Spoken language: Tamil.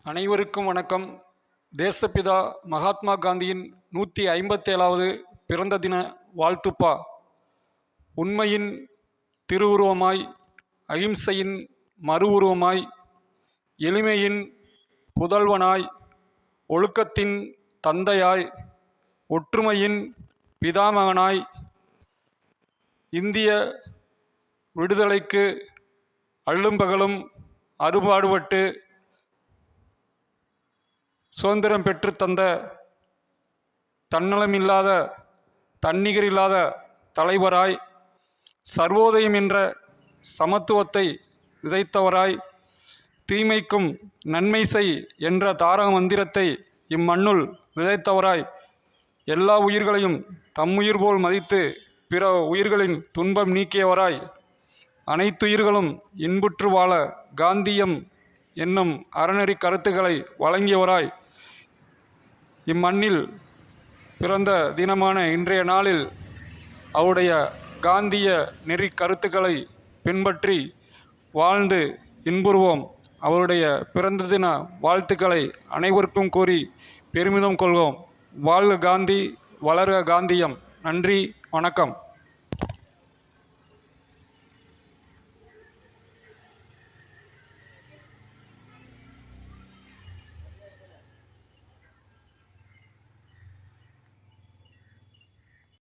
அனைவருக்கும் வணக்கம். தேசப்பிதா மகாத்மா காந்தியின் 157வது பிறந்த தின வாழ்த்துப்பா. உண்மையின் திருவுருவமாய், அகிம்சையின் மறு உருவமாய், எளிமையின் புதல்வனாய், ஒழுக்கத்தின் தந்தையாய், ஒற்றுமையின் பிதாமகனாய், இந்திய விடுதலைக்கு அல்லும்பகலும் அறுபாடுபட்டு சுதந்திரம் பெற்று தந்த தன்னலமில்லாத தன்னிகரில்லாத தலைவராய், சர்வோதயம் என்ற சமத்துவத்தை விதைத்தவராய், தீமைக்கும் நன்மை செய் என்ற தாரக மந்திரத்தை இம்மண்ணுள் விதைத்தவராய், எல்லா உயிர்களையும் தம்முயிர் போல் மதித்து பிற உயிர்களின் துன்பம் நீக்கியவராய், அனைத்துயிர்களும் இன்புற்று வாழ காந்தியம் என்னும் அறநெறி கருத்துக்களை வழங்கியவராய், இம்மண்ணில் பிறந்த தினமான இன்றைய நாளில் அவருடைய காந்திய நெறி கருத்துக்களை பின்பற்றி வாழ்ந்து இன்புறுவோம். அவருடைய பிறந்த தின வாழ்த்துக்களை அனைவருக்கும் கூறி பெருமிதம் கொள்வோம். வாழ்க காந்தி, வளர்க காந்தியம். நன்றி, வணக்கம்.